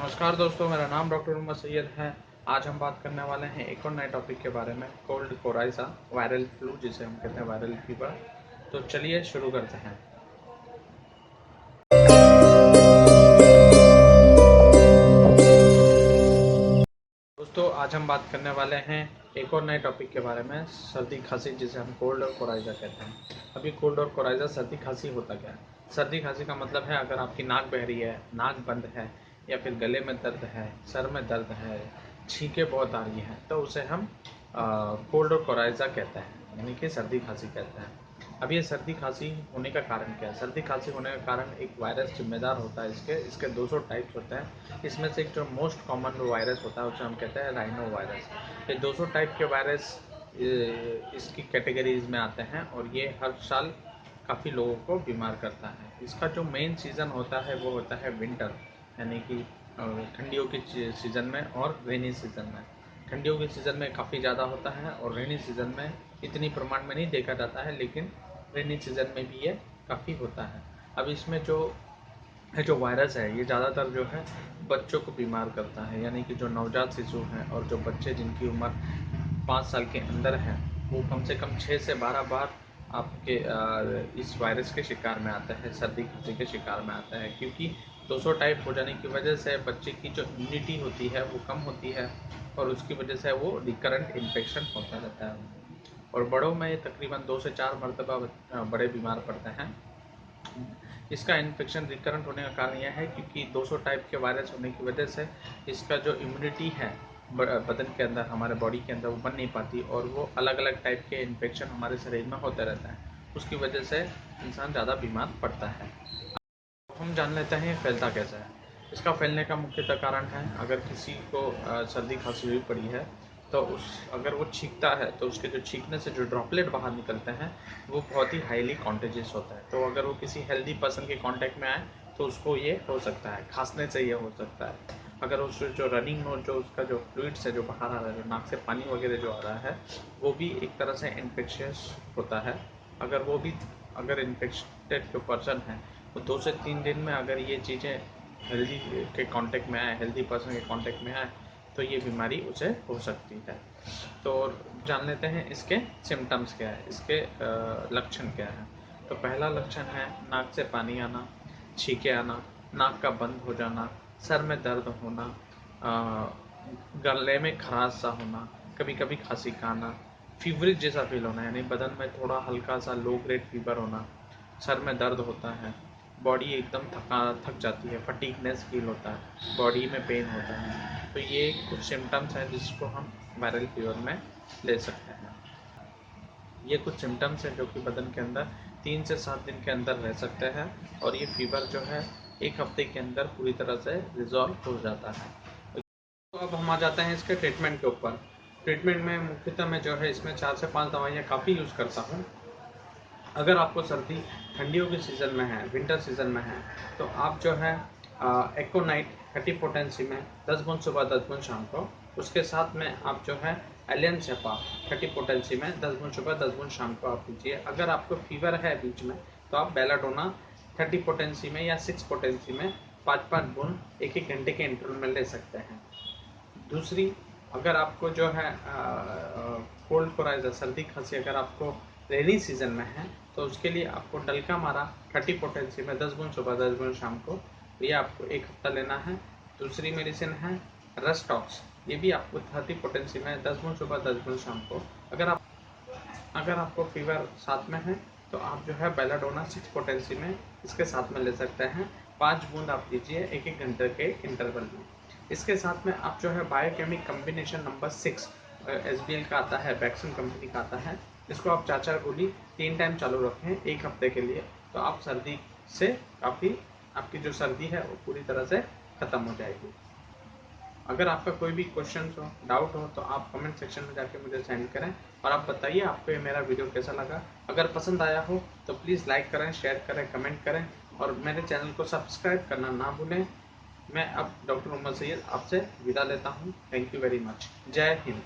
नमस्कार दोस्तों, मेरा नाम डॉक्टर मोहम्मद सैयद है। आज हम बात करने वाले हैं एक और नए टॉपिक के बारे में, कोल्ड कोराइजा, वायरल फ्लू जिसे हम कहते हैं, वायरल फीवर। तो चलिए शुरू करते हैं। दोस्तों, आज हम बात करने वाले हैं एक और नए टॉपिक के बारे में, सर्दी खांसी जिसे हम कोल्ड और कोराइजा कहते हैं। अभी कोल्ड और कोराइजा, सर्दी खांसी होता क्या है? सर्दी खांसी का मतलब है अगर आपकी नाक बह रही है, नाक बंद है, या फिर गले में दर्द है, सर में दर्द है, छींकें बहुत आ रही हैं, तो उसे हम कोल्ड और कोराइजा कहते हैं, यानी कि सर्दी खांसी कहते हैं। अब ये सर्दी खांसी होने का कारण क्या है? सर्दी खांसी होने का कारण एक वायरस जिम्मेदार होता है। इसके 200 टाइप्स होते हैं। इसमें से एक जो मोस्ट कॉमन वायरस होता है उसे हम कहते हैं राइनो वायरस। ये 200 टाइप के वायरस इसकी कैटेगरीज में आते हैं और ये हर साल काफ़ी लोगों को बीमार करता है। इसका जो मेन सीज़न होता है वो होता है विंटर, यानी कि ठंडियों की सीज़न में और रेनी सीज़न में। ठंडियों के सीज़न में काफ़ी ज़्यादा होता है और रेनी सीज़न में इतनी प्रमाण में नहीं देखा जाता है, लेकिन रेनी सीज़न में भी ये काफ़ी होता है। अब इसमें जो वायरस है ये ज़्यादातर जो है बच्चों को बीमार करता है, यानी कि जो नवजात शिशु हैं और जो बच्चे जिनकी उम्र 5 साल के अंदर है, वो कम से कम 6 से 12 बार आपके इस वायरस के शिकार में आता है, सर्दी खांसी के शिकार में आता है। क्योंकि 200 टाइप हो जाने की वजह से बच्चे की जो इम्यूनिटी होती है वो कम होती है और उसकी वजह से वो रिकरेंट इन्फेक्शन होता रहता है। और बड़ों में तकरीबन 2 से 4 मरतबा बड़े बीमार पड़ते हैं। इसका इन्फेक्शन रिकरेंट होने का कारण यह है क्योंकि 200 टाइप के वायरस होने की वजह से इसका जो इम्यूनिटी है बदन के अंदर, हमारे बॉडी के अंदर, वो बन नहीं पाती और वो अलग अलग टाइप के इन्फेक्शन हमारे शरीर में होते रहता है। उसकी वजह से इंसान ज़्यादा बीमार पड़ता है। हम जान लेते हैं फैलता कैसे है। इसका फैलने का मुख्यतः कारण है, अगर किसी को सर्दी खांसी हुई पड़ी है तो अगर वो छींकता है तो उसके जो छींकने से जो ड्रॉपलेट बाहर निकलते हैं वो बहुत ही हाईली कॉन्टेजियस होता है। तो अगर वो किसी हेल्दी पर्सन के कांटेक्ट में आए तो उसको ये हो सकता है, खांसने से ये हो सकता है। अगर उस जो रनिंग नोज, जो उसका जो फ्लूइड्स है जो बाहर आ रहा है, जो नाक से पानी वगैरह जो आ रहा है, वो भी एक तरह से इन्फेक्शियस होता है। अगर इन्फेक्टेड जो पर्सन है वो 2 से 3 दिन में अगर ये चीज़ें हेल्दी के कांटेक्ट में आए, हेल्दी पर्सन के कांटेक्ट में आए, तो ये बीमारी उसे हो सकती है। तो जान लेते हैं इसके सिम्टम्स क्या है, इसके लक्षण क्या है। तो पहला लक्षण है नाक से पानी आना, छींके आना, नाक का बंद हो जाना, सर में दर्द होना, गले में खराश सा होना, कभी कभी खांसी का आना, फीवरिश जैसा फील होना, यानी बदन में थोड़ा हल्का सा लो ग्रेड फीवर होना, सर में दर्द होता है, बॉडी एकदम थक जाती है, फटीगनेस फील होता है, बॉडी में पेन होता है। तो ये कुछ सिम्टम्स हैं जिसको हम वायरल फीवर में ले सकते हैं। ये कुछ सिम्टम्स हैं जो कि बदन के अंदर 3 से 7 दिन के अंदर रह सकते हैं और ये फीवर जो है 1 हफ्ते के अंदर पूरी तरह से रिजॉल्व हो जाता है। तो अब हम आ जाते हैं इसके ट्रीटमेंट के ऊपर। ट्रीटमेंट में मुख्यतः मैं जो है इसमें 4 से 5 दवाइयाँ काफ़ी यूज़ करता हूँ। अगर आपको सर्दी ठंडियों के सीज़न में है, विंटर सीज़न में है, तो आप जो है एक्कोनाइट 30 पोटेंसी में 10 बूंद सुबह 10 बूंद शाम को, उसके साथ में आप जो है एलियन सेपा 30 पोटेंसी में 10 बूंद सुबह 10 बूंद शाम को आप पीजिए। अगर आपको फीवर है बीच में तो आप बेलाडोना 30 पोटेंसी में या 6 पोटेंसी में 5-5 बूंद 1-1 घंटे के इंटरवल में ले सकते हैं। दूसरी, अगर आपको जो है कोल्ड कोराइजा, सर्दी खांसी, अगर आपको रेनी सीजन में है तो उसके लिए आपको डल्का मारा 30 पोटेंसी में 10 बूंद सुबह 10 बूंद शाम को, ये आपको 1 हफ्ता लेना है। दूसरी मेडिसिन है रस्टॉक्स, ये भी आपको 30 पोटेंसी में 10 बूंद सुबह 10 बूंद शाम को। अगर आपको फीवर साथ में है तो आप जो है बेलाडोना 6 पोटेंसी में इसके साथ में ले सकते हैं। 5 बूंद आप लीजिए 1-1 घंटे के इंटरवल में। इसके साथ में आप जो है बायोकेमिक कम्बिनेशन नंबर 6 SBL का आता है, वैक्सीन कंपनी का आता है, इसको आप 4-4 गोली 3 टाइम चालू रखें 1 हफ्ते के लिए, तो आप सर्दी से काफ़ी, आपकी जो सर्दी है वो पूरी तरह से ख़त्म हो जाएगी। अगर आपका कोई भी क्वेश्चन हो, डाउट हो, तो आप कमेंट सेक्शन में जाके मुझे सेंड करें और आप बताइए आपको ये मेरा वीडियो कैसा लगा। अगर पसंद आया हो तो प्लीज़ लाइक करें, शेयर करें, कमेंट करें और मेरे चैनल को सब्सक्राइब करना ना भूलें। मैं अब डॉक्टर मोहम्मद सैयद आपसे विदा लेता हूँ। Thank you very much. जय हिंद।